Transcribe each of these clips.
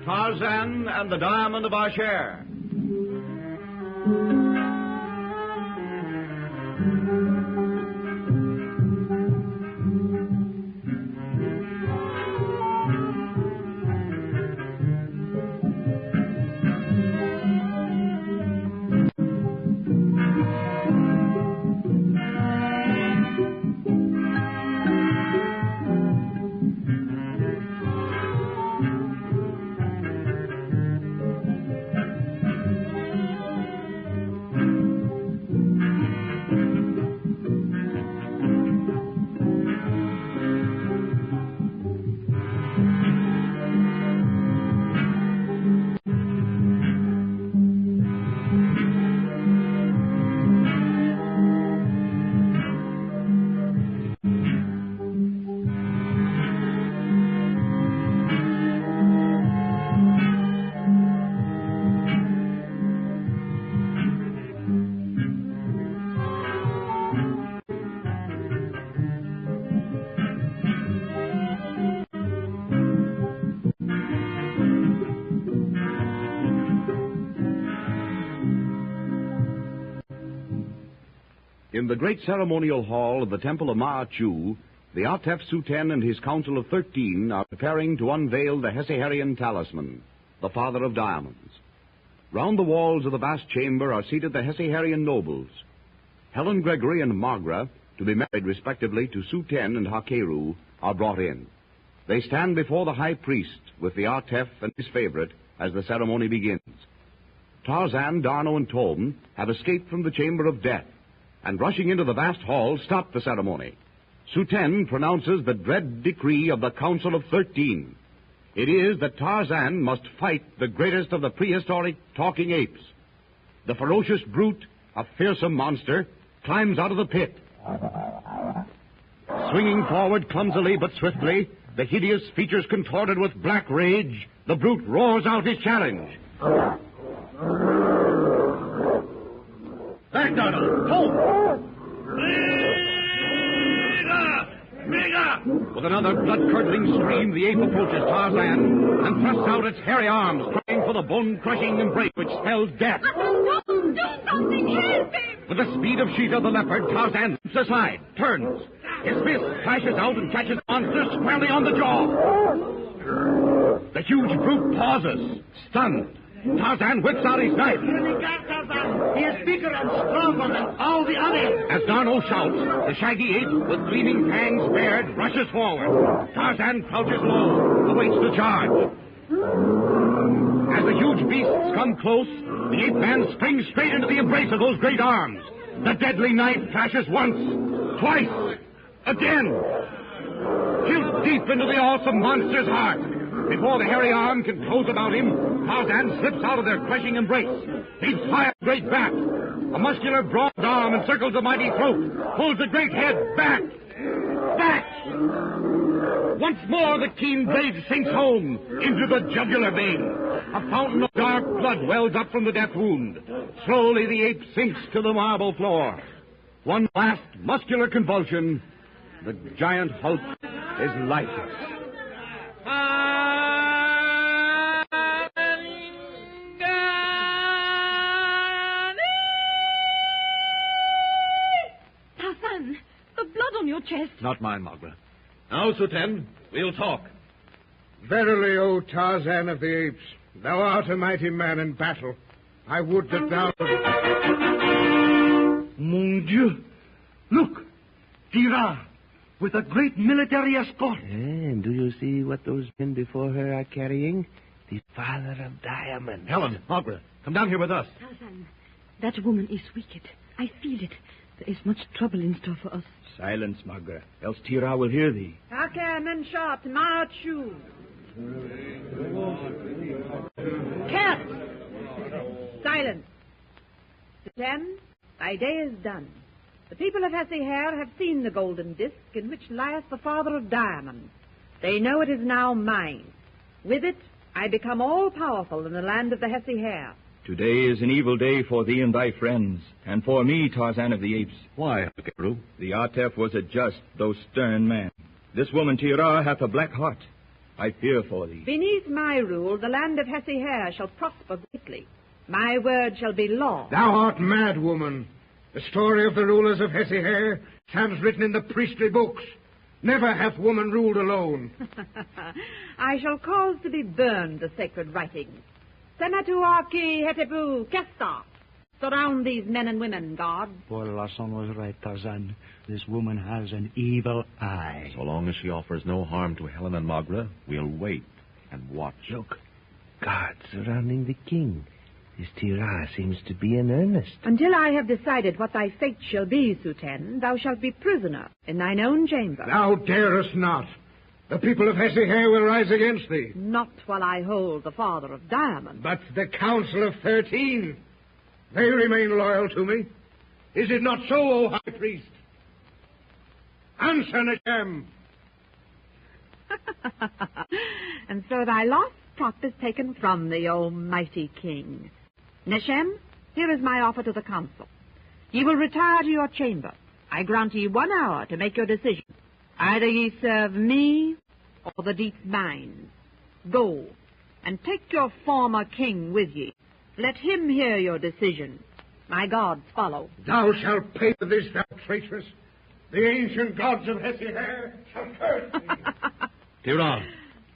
Tarzan and the Diamond of Asher. In the great ceremonial hall of the Temple of Ma'achu, the Atef Suten and his council of 13 are preparing to unveil the Hessiharian talisman, the father of diamonds. Round the walls of the vast chamber are seated the Hessiharian nobles. Helen Gregory and Magra, to be married respectively to Suten and Hakeru, are brought in. They stand before the high priest with the Atef and his favorite as the ceremony begins. Tarzan, D'Arnot, and Tobin have escaped from the chamber of death, and rushing into the vast hall, stop the ceremony. Suten pronounces the dread decree of the Council of 13. It is that Tarzan must fight the greatest of the prehistoric talking apes. The ferocious brute, a fearsome monster, climbs out of the pit. Swinging forward clumsily but swiftly, the hideous features contorted with black rage, the brute roars out his challenge. Back, Donald! Hold! With another blood-curdling scream, the ape approaches Tarzan and thrusts out its hairy arms, crying for the bone-crushing embrace which spells death. Do something! Help him! With the speed of Sheeta the leopard, Tarzan leaps aside, turns. His fist flashes out and catches the monster squarely on the jaw. The huge brute pauses, stunned. Tarzan whips out his knife. He is bigger and stronger than all the others. As D'Arnot shouts, the shaggy ape, with gleaming fangs bared, rushes forward. Tarzan crouches low, awaits the charge. As the huge beasts come close, the ape-man springs straight into the embrace of those great arms. The deadly knife flashes once, twice, again. Killed deep into the awesome monster's heart. Before the hairy arm can close about him, Tarzan slips out of their crushing embrace. He fires a great bat. A muscular, broad arm encircles the mighty throat, pulls the great head back. Back! Once more the keen blade sinks home into the jugular vein. A fountain of dark blood wells up from the death wound. Slowly the ape sinks to the marble floor. One last muscular convulsion. The giant hulk is lifeless. Tarzan, the blood on your chest. Not mine, Magra. Now, Suten, we'll talk. Verily, O Tarzan of the apes, thou art a mighty man in battle. I would that thou... Mon Dieu! Look! Tira! With a great military escort. And do you see what those men before her are carrying? The father of diamonds. Helen, Magra, come down here with us. Tarzan, that woman is wicked. I feel it. There is much trouble in store for us. Silence, Magra, else Tira will hear thee. Hake men shot, Ma'achu. Cat! Silence. Then, thy day is done. The people of Hessihar have seen the golden disk in which lieth the father of diamonds. They know it is now mine. With it, I become all-powerful in the land of the Hessihar. Today is an evil day for thee and thy friends, and for me, Tarzan of the Apes. Why, Hakeru? The Atef was a just, though stern man. This woman, Tira, hath a black heart. I fear for thee. Beneath my rule, the land of Hesse Hare shall prosper greatly. My word shall be law. Thou art mad, woman. The story of the rulers of Hesse Hare stands written in the priestly books. Never hath woman ruled alone. I shall cause to be burned the sacred writings. Sematu Arki Hetebu Kesta. Surround these men and women, God. Poor Lasson was right, Tarzan. This woman has an evil eye. So long as she offers no harm to Helen and Magra, we'll wait and watch. Look, guards surrounding the king. This Tira seems to be in earnest. Until I have decided what thy fate shall be, Suten, thou shalt be prisoner in thine own chamber. Thou darest not. The people of Hesse Hare will rise against thee. Not while I hold the father of Diamond. But the Council of 13, they remain loyal to me. Is it not so, O High Priest? Answer, Neshem. And so thy lost prop is taken from thee, O mighty king. Neshem, here is my offer to the council. Ye will retire to your chamber. I grant ye 1 hour to make your decision. Either ye serve me or the deep mines. Go, and take your former king with ye. Let him hear your decision. My gods follow. Thou shalt pay for this, thou traitress. The ancient gods of Hesse Hare shall curse thee. Tira,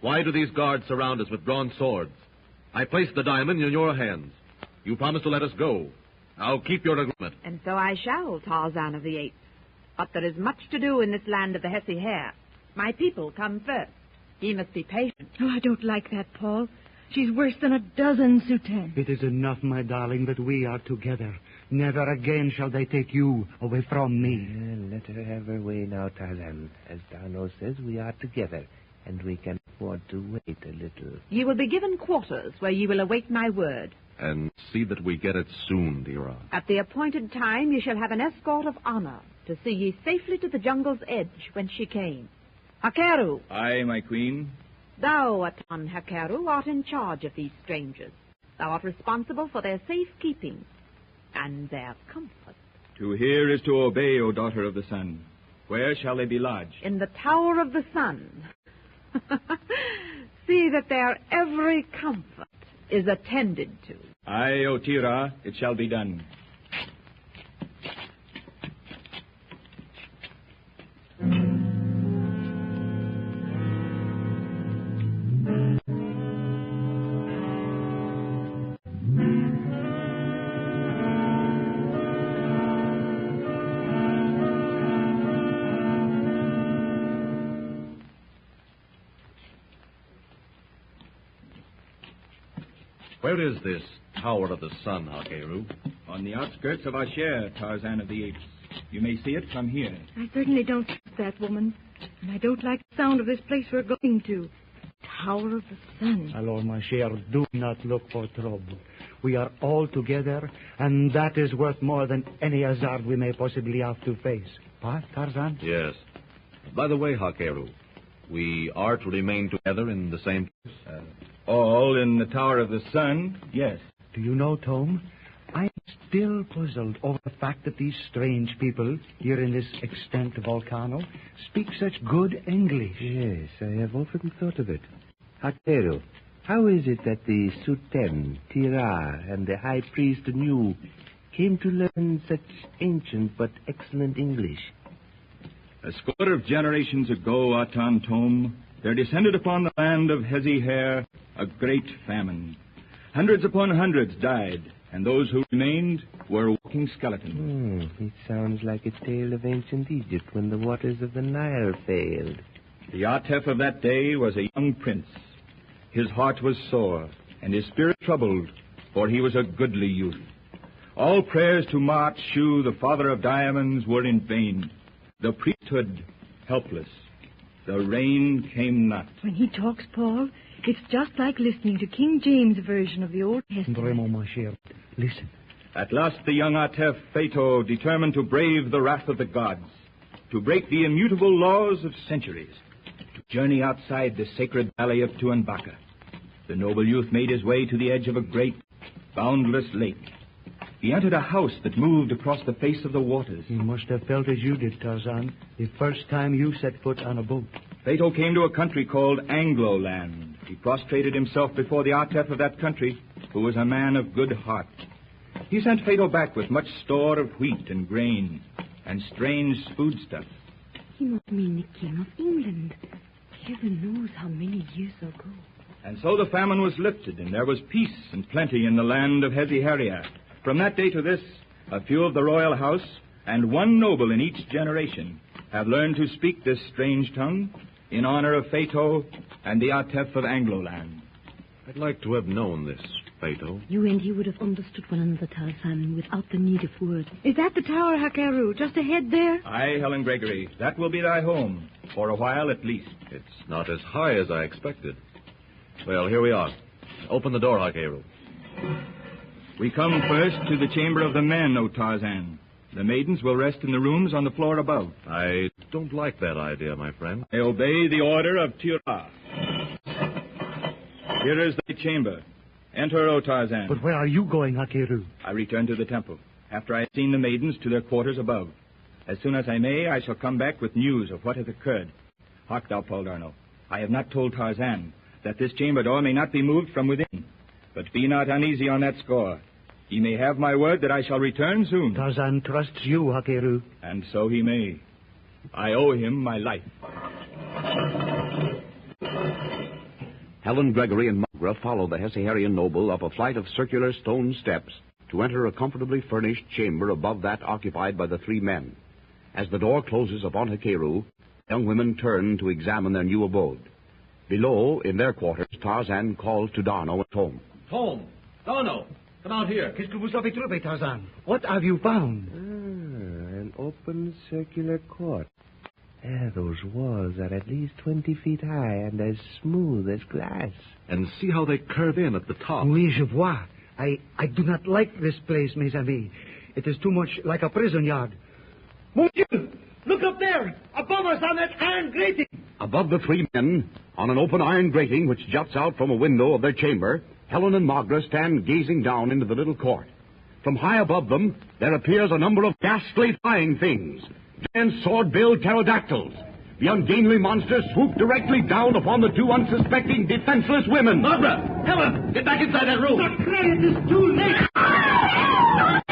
why do these guards surround us with drawn swords? I place the diamond in your hands. You promised to let us go. Now keep your agreement. And so I shall, Tarzan of the Apes. But there is much to do in this land of the Hesse Hare. My people come first. Ye must be patient. Oh, I don't like that, Paul. She's worse than a dozen, Suten. It is enough, my darling, that we are together. Never again shall they take you away from me. Let her have her way now, Tarzan. As Dano says, we are together, and we can afford to wait a little. Ye will be given quarters where ye will await my word. And see that we get it soon, Tira. At the appointed time ye shall have an escort of honor to see ye safely to the jungle's edge whence she came. Hakeru, Aye, my queen. thou, Atan Hakeru, art in charge of these strangers. Thou art responsible for their safe keeping and their comfort. To hear is to obey, O daughter of the sun. Where shall they be lodged? In the Tower of the Sun. See that their every comfort is attended to. Aye, O Tira, it shall be done. Where is this Tower of the Sun, Hakeru? On the outskirts of Asher, Tarzan of the Apes. You may see it from here. I certainly don't trust that woman. And I don't like the sound of this place we're going to. Tower of the Sun. Alors, my cher, do not look for trouble. We are all together, and that is worth more than any hazard we may possibly have to face. What, Tarzan? Yes. By the way, Hakeru, we are to remain together in the same place? All in the Tower of the Sun, yes. Do you know, Tom, I'm still puzzled over the fact that these strange people here in this extinct volcano speak such good English. Yes, I have often thought of it. Hakeru, how is it that the Suten, Tira, and the High Priest and you came to learn such ancient but excellent English? A score of generations ago, Atan Tom, there descended upon the land of Hesse Hare a great famine. Hundreds upon hundreds died, and those who remained were walking skeletons. It sounds like a tale of ancient Egypt when the waters of the Nile failed. The Atef of that day was a young prince. His heart was sore, and his spirit troubled, for he was a goodly youth. All prayers to Maat Shu, the father of diamonds, were in vain. The priesthood helpless. The rain came not. When he talks, Paul, it's just like listening to King James' version of the Old Testament. Vraiment, my cher, listen. At last the young Atef, Phaeto, determined to brave the wrath of the gods, to break the immutable laws of centuries, to journey outside the sacred valley of Tuanbaca. The noble youth made his way to the edge of a great, boundless lake. He entered a house that moved across the face of the waters. You must have felt as you did, Tarzan, the first time you set foot on a boat. Phaeto came to a country called Anglo-land. He prostrated himself before the Artef of that country, who was a man of good heart. He sent Phaeto back with much store of wheat and grain and strange foodstuff. He must mean the King of England. Heaven knows how many years ago. And so the famine was lifted, and there was peace and plenty in the land of Heziheria. From that day to this, a few of the royal house and one noble in each generation have learned to speak this strange tongue in honor of Phaeto and the Artef of Anglo-land. I'd like to have known this, Phaeto. You and he would have understood one another, Tarzan, without the need of words. Is that the Tower, Hakeru, just ahead there? Aye, Helen Gregory, that will be thy home, for a while at least. It's not as high as I expected. Well, here we are. Open the door, Hakeru. We come first to the chamber of the men, O Tarzan. The maidens will rest in the rooms on the floor above. I don't like that idea, my friend. I obey the order of Tira. Here is thy chamber. Enter, O Tarzan. But where are you going, Hakeru? I return to the temple, after I have seen the maidens to their quarters above. As soon as I may, I shall come back with news of what hath occurred. Hark thou, Paul Darnell. I have not told Tarzan that this chamber door may not be moved from within. But be not uneasy on that score. He may have my word that I shall return soon. Tarzan trusts you, Hakeru. And so he may. I owe him my life. Helen Gregory and Magra follow the Hessiharian noble up a flight of circular stone steps to enter a comfortably furnished chamber above that occupied by the three men. As the door closes upon Hakeru, young women turn to examine their new abode. Below, in their quarters, Tarzan calls to Darno and Tom. Tom! Darno! Come out here. Qu'est-ce que vous avez trouvé, Tarzan? What have you found? An open circular court. Those walls are at least 20 feet high and as smooth as glass. And see how they curve in at the top. Oui, je vois. I do not like this place, mes amis. It is too much like a prison yard. Mon Dieu! Look up there! Above us on that iron grating! Above the three men, on an open iron grating which juts out from a window of their chamber, Helen and Magra stand gazing down into the little court. From high above them, there appears a number of ghastly flying things. Giant sword-billed pterodactyls. The ungainly monsters swoop directly down upon the two unsuspecting, defenseless women. Magra! Helen! Get back inside that room! It is too late!